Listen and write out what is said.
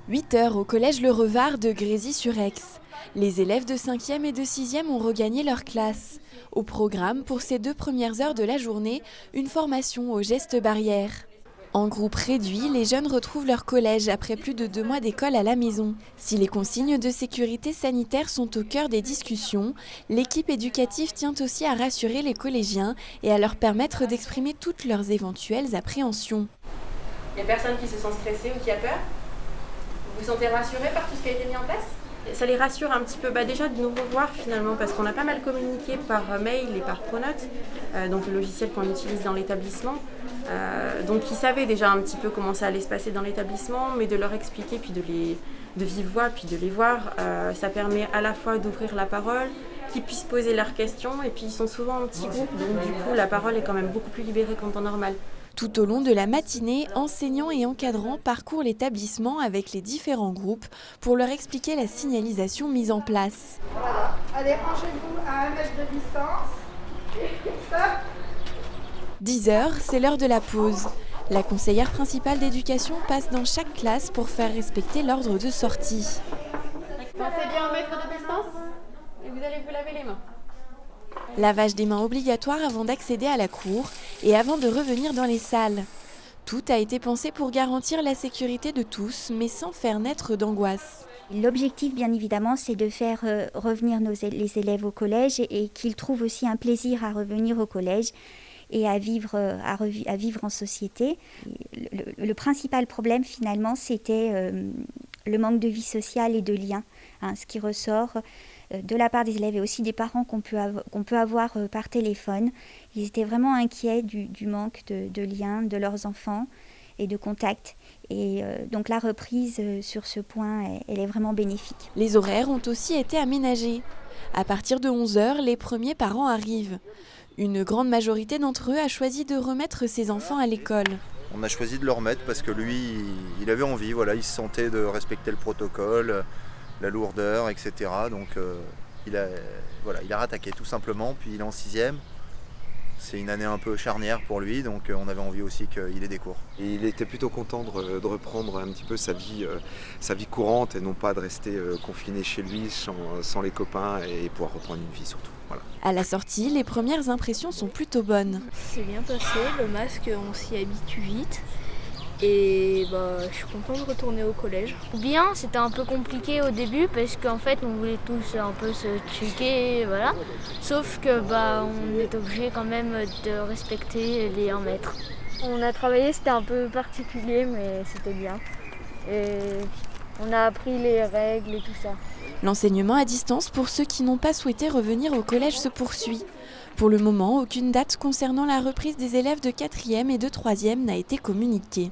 8 heures au collège Le Revard de Grésy-sur-Aix. Les élèves de 5e et de 6e ont regagné leur classe. Au programme, pour ces 2 premières heures de la journée, une formation aux gestes barrières. En groupe réduit, les jeunes retrouvent leur collège après plus de 2 mois d'école à la maison. Si les consignes de sécurité sanitaire sont au cœur des discussions, l'équipe éducative tient aussi à rassurer les collégiens et à leur permettre d'exprimer toutes leurs éventuelles appréhensions. Il y a personne qui se sent stressé ou qui a peur? Vous vous sentez rassuré par tout ce qui a été mis en place? Ça les rassure un petit peu, déjà de nous revoir finalement, parce qu'on a pas mal communiqué par mail et par Pronote, donc le logiciel qu'on utilise dans l'établissement. Donc ils savaient déjà un petit peu comment ça allait se passer dans l'établissement, mais de leur expliquer, puis de vive voix, puis de les voir, ça permet à la fois d'ouvrir la parole, qu'ils puissent poser leurs questions, et puis ils sont souvent en petits groupes, donc du coup la parole est quand même beaucoup plus libérée qu'en temps normal. Tout au long de la matinée, enseignants et encadrants parcourent l'établissement avec les différents groupes pour leur expliquer la signalisation mise en place. Voilà. Allez, rangez-vous à 1 mètre de distance. Stop. 10 heures, c'est l'heure de la pause. La conseillère principale d'éducation passe dans chaque classe pour faire respecter l'ordre de sortie. Pensez bien 1 mètre de distance et vous allez vous laver les mains. Lavage des mains obligatoire avant d'accéder à la cour et avant de revenir dans les salles. Tout a été pensé pour garantir la sécurité de tous, mais sans faire naître d'angoisse. L'objectif, bien évidemment, c'est de faire revenir les élèves au collège et qu'ils trouvent aussi un plaisir à revenir au collège et à vivre en société. Le principal problème, finalement, c'était le manque de vie sociale et de liens, ce qui ressort de la part des élèves et aussi des parents qu'on peut avoir par téléphone. Ils étaient vraiment inquiets du manque de liens de leurs enfants et de contact. Et donc la reprise sur ce point, elle est vraiment bénéfique. Les horaires ont aussi été aménagés. À partir de 11 h, les premiers parents arrivent. Une grande majorité d'entre eux a choisi de remettre ses enfants à l'école. On a choisi de le remettre parce que lui, il avait envie, il se sentait de respecter le protocole, la lourdeur, etc. Donc il a rattaqué tout simplement, puis il est en 6e. C'est une année un peu charnière pour lui, donc on avait envie aussi qu'il ait des cours. Et il était plutôt content de reprendre un petit peu sa vie courante et non pas de rester confiné chez lui sans les copains et pouvoir reprendre une vie surtout. Voilà. À la sortie, les premières impressions sont plutôt bonnes. C'est bien passé, le masque on s'y habitue vite. Et je suis contente de retourner au collège. Bien, c'était un peu compliqué au début parce qu'en fait on voulait tous un peu se checker, voilà. Sauf que on est obligé quand même de respecter les 1 mètre. On a travaillé, c'était un peu particulier mais c'était bien. Et on a appris les règles et tout ça. L'enseignement à distance pour ceux qui n'ont pas souhaité revenir au collège se poursuit. Pour le moment, aucune date concernant la reprise des élèves de 4e et de 3e n'a été communiquée.